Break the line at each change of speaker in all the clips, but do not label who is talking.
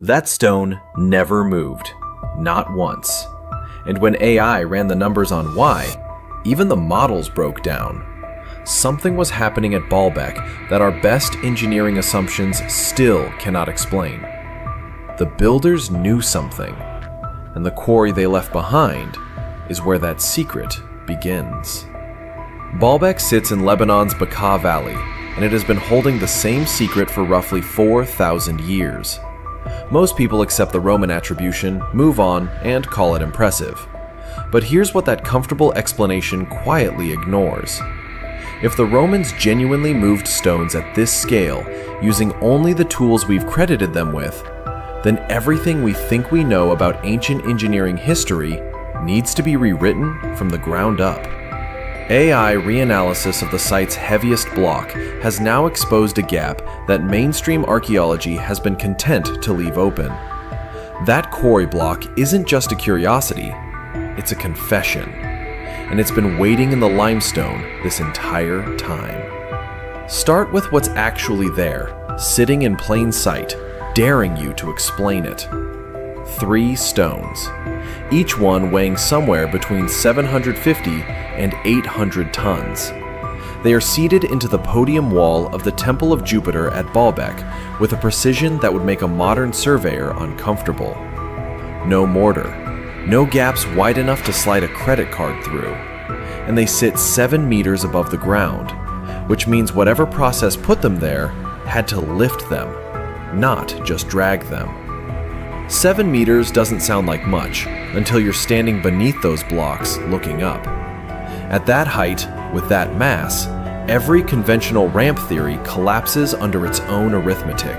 That stone never moved, not once. And when AI ran the numbers on why, even the models broke down. Something was happening at Baalbek that our best engineering assumptions still cannot explain. The builders knew something, and the quarry they left behind is where that secret begins. Baalbek sits in Lebanon's Bekaa Valley, and it has been holding the same secret for roughly 4,000 years. Most people accept the Roman attribution, move on, and call it impressive. But here's what that comfortable explanation quietly ignores. If the Romans genuinely moved stones at this scale, using only the tools we've credited them with, then everything we think we know about ancient engineering history needs to be rewritten from the ground up. AI reanalysis of the site's heaviest block has now exposed a gap that mainstream archaeology has been content to leave open. That quarry block isn't just a curiosity, it's a confession, and it's been waiting in the limestone this entire time. Start with what's actually there, sitting in plain sight, daring you to explain it. 3 stones, each one weighing somewhere between 750 and 800 tons. They are seated into the podium wall of the Temple of Jupiter at Baalbek with a precision that would make a modern surveyor uncomfortable. No mortar, no gaps wide enough to slide a credit card through, and they sit 7 meters above the ground, which means whatever process put them there had to lift them, not just drag them. 7 meters doesn't sound like much until you're standing beneath those blocks looking up. At that height, with that mass, every conventional ramp theory collapses under its own arithmetic.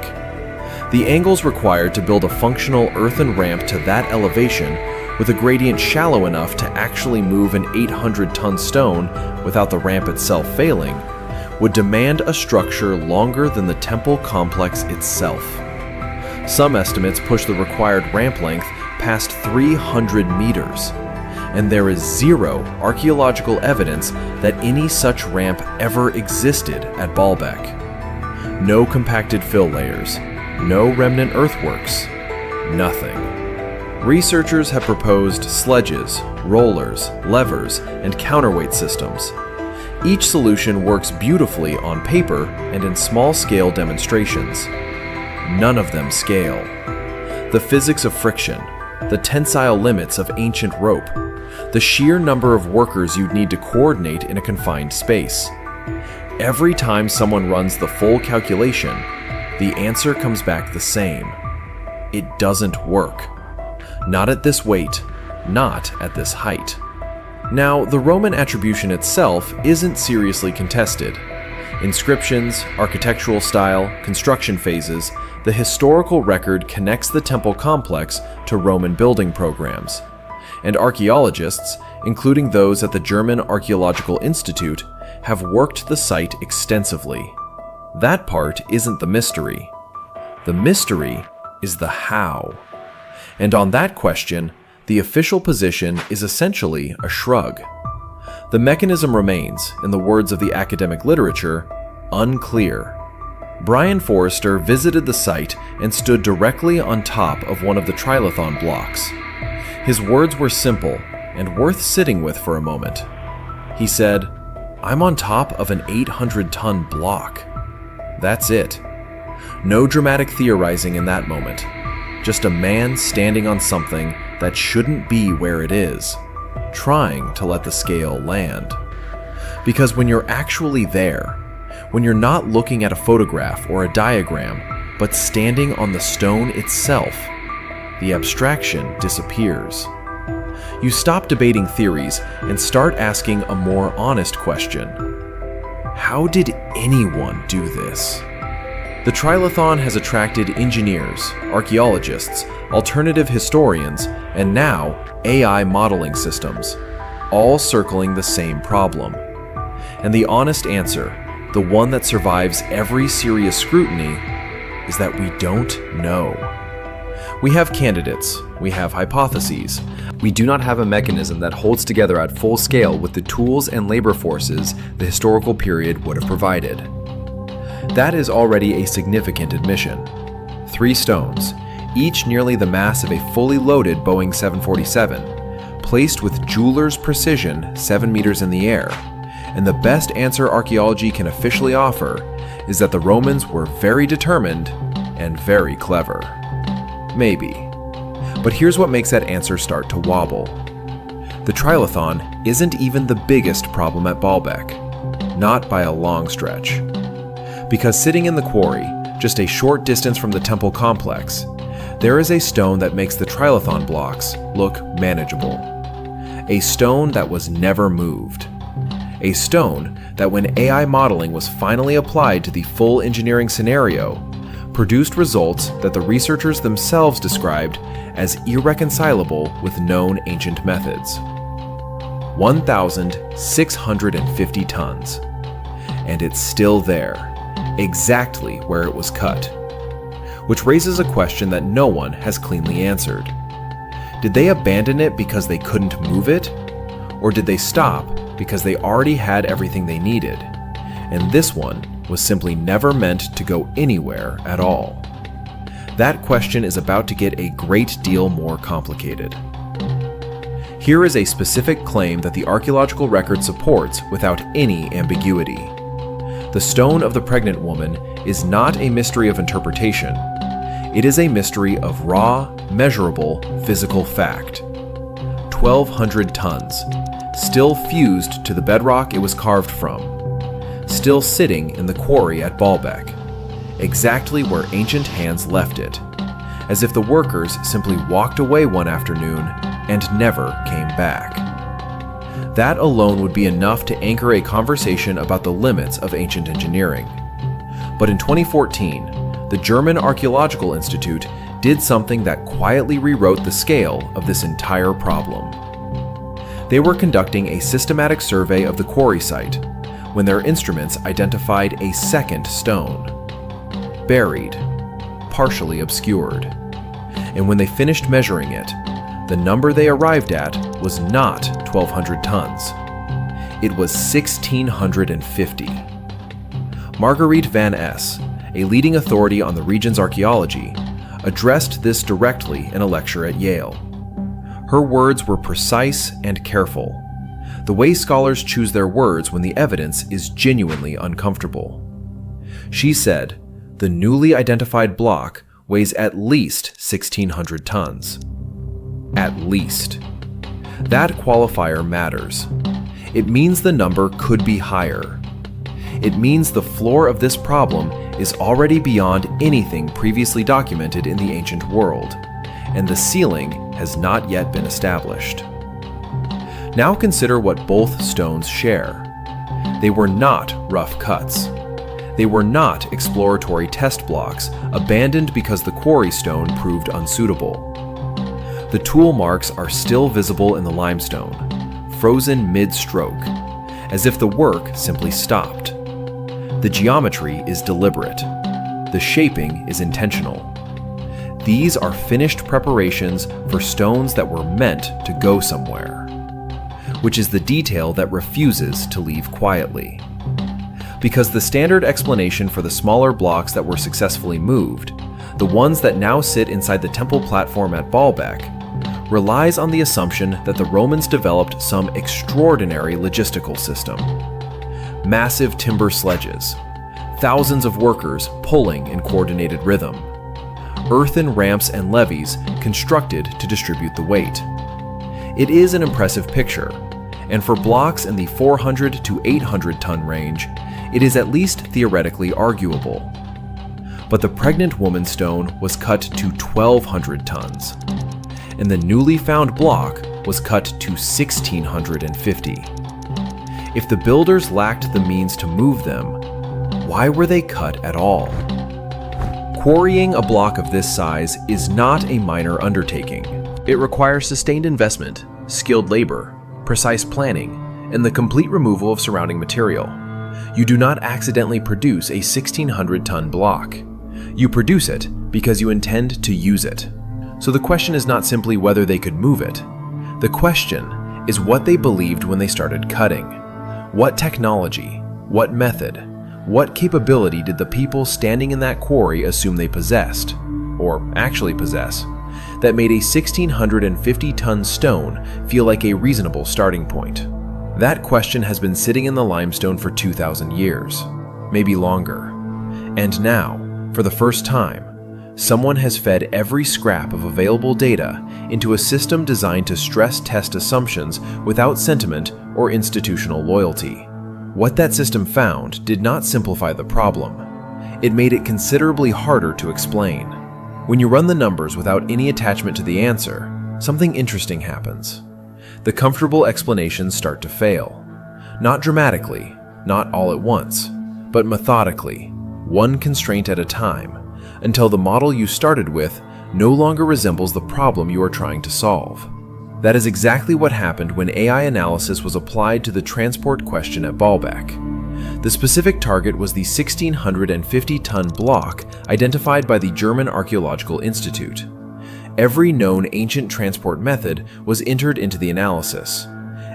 The angles required to build a functional earthen ramp to that elevation with a gradient shallow enough to actually move an 800-ton stone without the ramp itself failing would demand a structure longer than the temple complex itself. Some estimates push the required ramp length past 300 meters, and there is zero archaeological evidence that any such ramp ever existed at Baalbek. No compacted fill layers, no remnant earthworks, nothing. Researchers have proposed sledges, rollers, levers, and counterweight systems. Each solution works beautifully on paper and in small-scale demonstrations. None of them scale. The physics of friction, the tensile limits of ancient rope, the sheer number of workers you'd need to coordinate in a confined space. Every time someone runs the full calculation, the answer comes back the same. It doesn't work. Not at this weight, not at this height. Now, the Roman attribution itself isn't seriously contested. Inscriptions, architectural style, construction phases, the historical record connects the temple complex to Roman building programs. And archaeologists, including those at the German Archaeological Institute, have worked the site extensively. That part isn't the mystery. The mystery is the how. And on that question, the official position is essentially a shrug. The mechanism remains, in the words of the academic literature, unclear. Brian Forrester visited the site and stood directly on top of one of the trilithon blocks. His words were simple and worth sitting with for a moment. He said, "I'm on top of an 800-ton block." That's it. No dramatic theorizing in that moment. Just a man standing on something that shouldn't be where it is, trying to let the scale land. Because when you're actually there, when you're not looking at a photograph or a diagram, but standing on the stone itself, the abstraction disappears. You stop debating theories and start asking a more honest question. How did anyone do this? The trilithon has attracted engineers, archaeologists, alternative historians, and now AI modeling systems, all circling the same problem. And the honest answer, the one that survives every serious scrutiny, is that we don't know. We have candidates, we have hypotheses. We do not have a mechanism that holds together at full scale with the tools and labor forces the historical period would have provided. That is already a significant admission. 3 stones, each nearly the mass of a fully loaded Boeing 747, placed with jeweler's precision 7 meters in the air. And the best answer archaeology can officially offer is that the Romans were very determined and very clever. Maybe. But here's what makes that answer start to wobble. The trilithon isn't even the biggest problem at Baalbek. Not by a long stretch. Because sitting in the quarry, just a short distance from the temple complex, there is a stone that makes the trilithon blocks look manageable. A stone that was never moved. A stone that, when AI modeling was finally applied to the full engineering scenario, produced results that the researchers themselves described as irreconcilable with known ancient methods. 1,650 tons. And it's still there, exactly where it was cut. Which raises a question that no one has cleanly answered. Did they abandon it because they couldn't move it? Or did they stop because they already had everything they needed, and this one was simply never meant to go anywhere at all? That question is about to get a great deal more complicated. Here is a specific claim that the archaeological record supports without any ambiguity. The stone of the pregnant woman is not a mystery of interpretation. It is a mystery of raw, measurable, physical fact. 1,200 tons. Still fused to the bedrock it was carved from, still sitting in the quarry at Baalbek, exactly where ancient hands left it, as if the workers simply walked away one afternoon and never came back. That alone would be enough to anchor a conversation about the limits of ancient engineering. But in 2014, the German Archaeological Institute did something that quietly rewrote the scale of this entire problem. They were conducting a systematic survey of the quarry site when their instruments identified a second stone. Buried, partially obscured. And when they finished measuring it, the number they arrived at was not 1,200 tons. It was 1,650. Marguerite Van Es, a leading authority on the region's archaeology, addressed this directly in a lecture at Yale. Her words were precise and careful, the way scholars choose their words when the evidence is genuinely uncomfortable. She said, the newly identified block weighs at least 1,600 tons. At least. That qualifier matters. It means the number could be higher. It means the floor of this problem is already beyond anything previously documented in the ancient world, and the ceiling has not yet been established. Now consider what both stones share. They were not rough cuts. They were not exploratory test blocks abandoned because the quarry stone proved unsuitable. The tool marks are still visible in the limestone, frozen mid-stroke, as if the work simply stopped. The geometry is deliberate. The shaping is intentional. These are finished preparations for stones that were meant to go somewhere, which is the detail that refuses to leave quietly. Because the standard explanation for the smaller blocks that were successfully moved, the ones that now sit inside the temple platform at Baalbek, relies on the assumption that the Romans developed some extraordinary logistical system. Massive timber sledges, thousands of workers pulling in coordinated rhythm, earthen ramps and levees constructed to distribute the weight. It is an impressive picture, and for blocks in the 400 to 800 ton range, it is at least theoretically arguable. But the pregnant woman stone was cut to 1,200 tons, and the newly found block was cut to 1,650. If the builders lacked the means to move them, why were they cut at all? Quarrying a block of this size is not a minor undertaking. It requires sustained investment, skilled labor, precise planning, and the complete removal of surrounding material. You do not accidentally produce a 1,600-ton block. You produce it because you intend to use it. So the question is not simply whether they could move it. The question is what they believed when they started cutting. What technology, what method, what capability did the people standing in that quarry assume they possessed? or actually possess, that made a 1,650-ton stone feel like a reasonable starting point? That question has been sitting in the limestone for 2,000 years, maybe longer. And now, for the first time, someone has fed every scrap of available data into a system designed to stress test assumptions without sentiment or institutional loyalty. What that system found did not simplify the problem. It made it considerably harder to explain. When you run the numbers without any attachment to the answer, something interesting happens. The comfortable explanations start to fail. Not dramatically, not all at once, but methodically, one constraint at a time, until the model you started with no longer resembles the problem you are trying to solve. That is exactly what happened when AI analysis was applied to the transport question at Baalbek. The specific target was the 1,650-ton block identified by the German Archaeological Institute. Every known ancient transport method was entered into the analysis.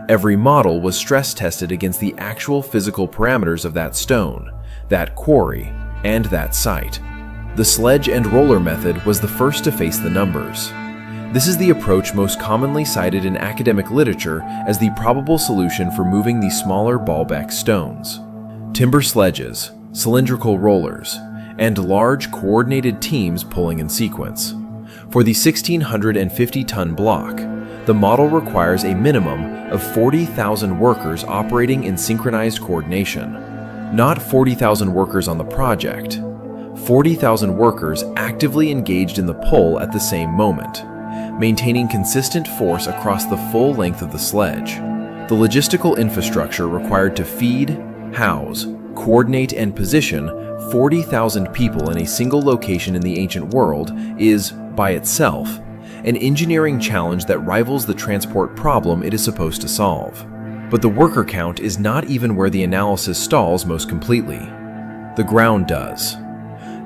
Every model was stress tested against the actual physical parameters of that stone, that quarry, and that site. The sledge and roller method was the first to face the numbers. This is the approach most commonly cited in academic literature as the probable solution for moving the smaller Baalbek stones. Timber sledges, cylindrical rollers, and large coordinated teams pulling in sequence. For the 1,650-ton block, the model requires a minimum of 40,000 workers operating in synchronized coordination. Not 40,000 workers on the project, 40,000 workers actively engaged in the pull at the same moment, maintaining consistent force across the full length of the sledge. The logistical infrastructure required to feed, house, coordinate, and position 40,000 people in a single location in the ancient world is, by itself, an engineering challenge that rivals the transport problem it is supposed to solve. But the worker count is not even where the analysis stalls most completely. The ground does.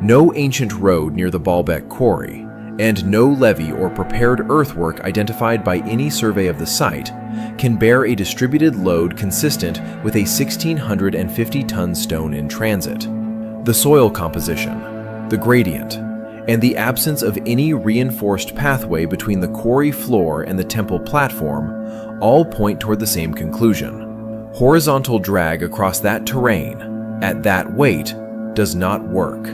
No ancient road near the Baalbek quarry, and no levee or prepared earthwork identified by any survey of the site, can bear a distributed load consistent with a 1,650-ton stone in transit. The soil composition, the gradient, and the absence of any reinforced pathway between the quarry floor and the temple platform all point toward the same conclusion. Horizontal drag across that terrain, at that weight, does not work.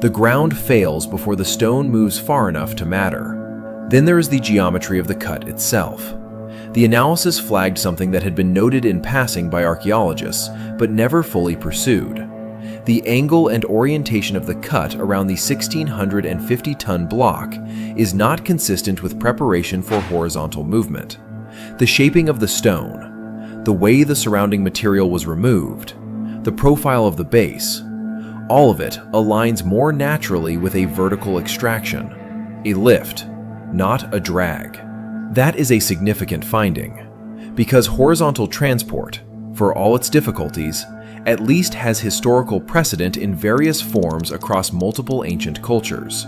The ground fails before the stone moves far enough to matter. Then there is the geometry of the cut itself. The analysis flagged something that had been noted in passing by archaeologists, but never fully pursued. The angle and orientation of the cut around the 1,650-ton block is not consistent with preparation for horizontal movement. The shaping of the stone, the way the surrounding material was removed, the profile of the base, all of it aligns more naturally with a vertical extraction, a lift, not a drag. That is a significant finding, because horizontal transport, for all its difficulties, at least has historical precedent in various forms across multiple ancient cultures.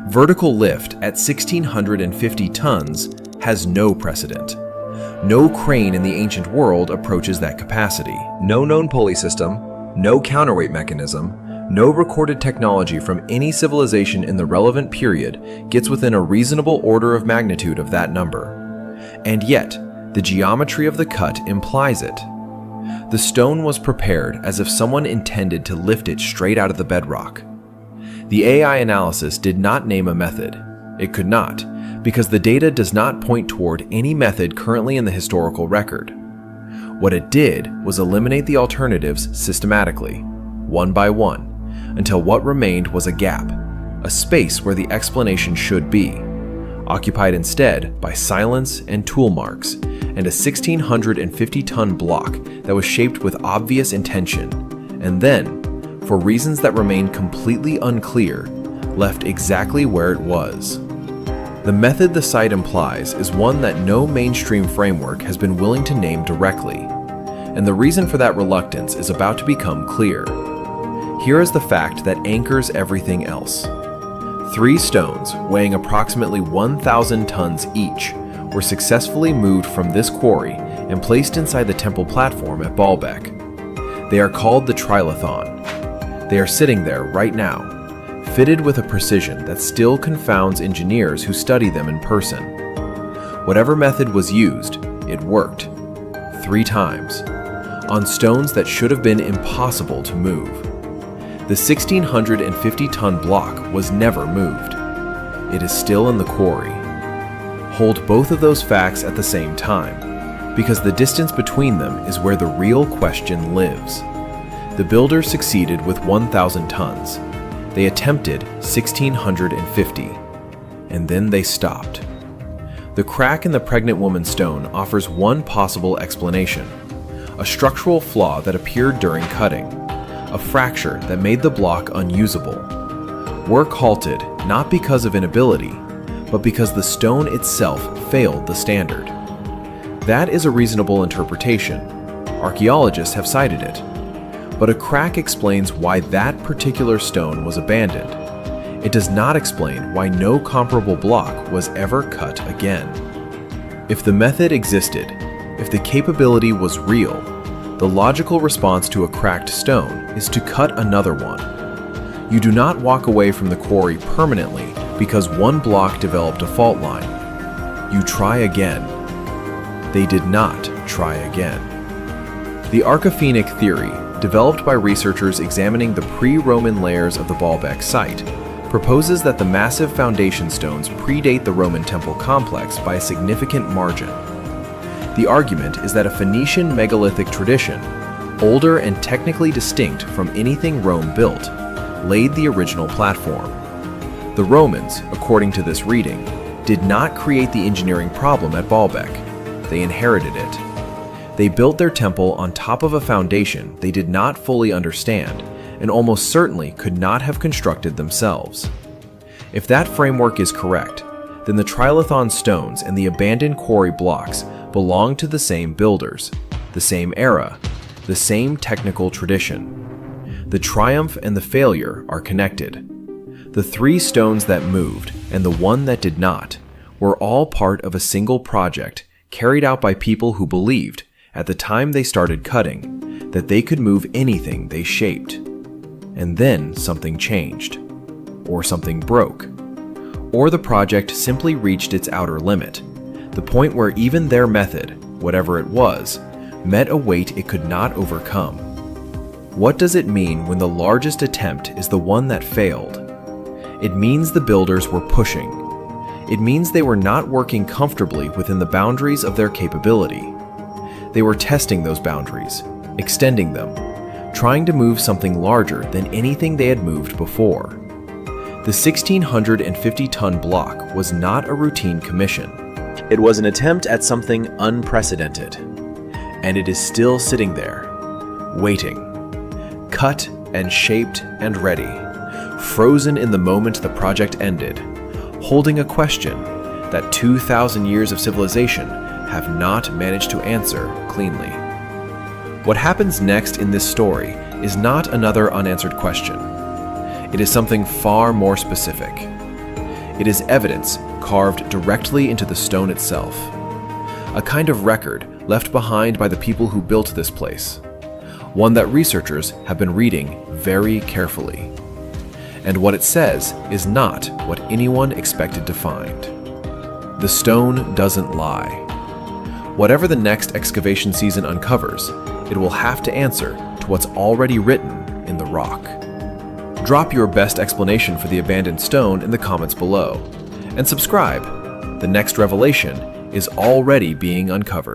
Vertical lift at 1,650 tons has no precedent. No crane in the ancient world approaches that capacity. No known pulley system, no counterweight mechanism, no recorded technology from any civilization in the relevant period gets within a reasonable order of magnitude of that number. And yet, the geometry of the cut implies it. The stone was prepared as if someone intended to lift it straight out of the bedrock. The AI analysis did not name a method. It could not, because the data does not point toward any method currently in the historical record. What it did was eliminate the alternatives systematically, one by one, until what remained was a gap, a space where the explanation should be, occupied instead by silence and tool marks, and a 1,650-ton block that was shaped with obvious intention, and then, for reasons that remain completely unclear, left exactly where it was. The method the site implies is one that no mainstream framework has been willing to name directly, and the reason for that reluctance is about to become clear. Here is the fact that anchors everything else. 3 stones, weighing approximately 1,000 tons each, were successfully moved from this quarry and placed inside the temple platform at Baalbek. They are called the Trilithon. They are sitting there right now, fitted with a precision that still confounds engineers who study them in person. Whatever method was used, it worked. 3 times. On stones that should have been impossible to move. The 1,650-ton block was never moved. It is still in the quarry. Hold both of those facts at the same time, because the distance between them is where the real question lives. The builders succeeded with 1,000 tons. They attempted 1,650, and then they stopped. The crack in the pregnant woman's stone offers one possible explanation: a structural flaw that appeared during cutting, a fracture that made the block unusable. Work halted not because of inability, but because the stone itself failed the standard. That is a reasonable interpretation. Archaeologists have cited it. But a crack explains why that particular stone was abandoned. It does not explain why no comparable block was ever cut again. If the method existed, if the capability was real, the logical response to a cracked stone is to cut another one. You do not walk away from the quarry permanently because one block developed a fault line. You try again. They did not try again. The archiphenic theory, developed by researchers examining the pre-Roman layers of the Baalbek site, proposes that the massive foundation stones predate the Roman temple complex by a significant margin. The argument is that a Phoenician megalithic tradition, older and technically distinct from anything Rome built, laid the original platform. The Romans, according to this reading, did not create the engineering problem at Baalbek. They inherited it. They built their temple on top of a foundation they did not fully understand and almost certainly could not have constructed themselves. If that framework is correct, then the trilithon stones and the abandoned quarry blocks belong to the same builders, the same era, the same technical tradition. The triumph and the failure are connected. The 3 stones that moved and the one that did not were all part of a single project carried out by people who believed, at the time they started cutting, that they could move anything they shaped. And then something changed, or something broke, or the project simply reached its outer limit, the point where even their method, whatever it was, met a weight it could not overcome. What does it mean when the largest attempt is the one that failed? It means the builders were pushing. It means they were not working comfortably within the boundaries of their capability. They were testing those boundaries, extending them, trying to move something larger than anything they had moved before. The 1,650-ton block was not a routine commission. It was an attempt at something unprecedented. And it is still sitting there, waiting, cut and shaped and ready, frozen in the moment the project ended, holding a question that 2,000 years of civilization have not managed to answer cleanly. What happens next in this story is not another unanswered question. It is something far more specific. It is evidence carved directly into the stone itself. A kind of record left behind by the people who built this place. One that researchers have been reading very carefully. And what it says is not what anyone expected to find. The stone doesn't lie. Whatever the next excavation season uncovers, it will have to answer to what's already written in the rock. Drop your best explanation for the abandoned stone in the comments below, and subscribe. The next revelation is already being uncovered.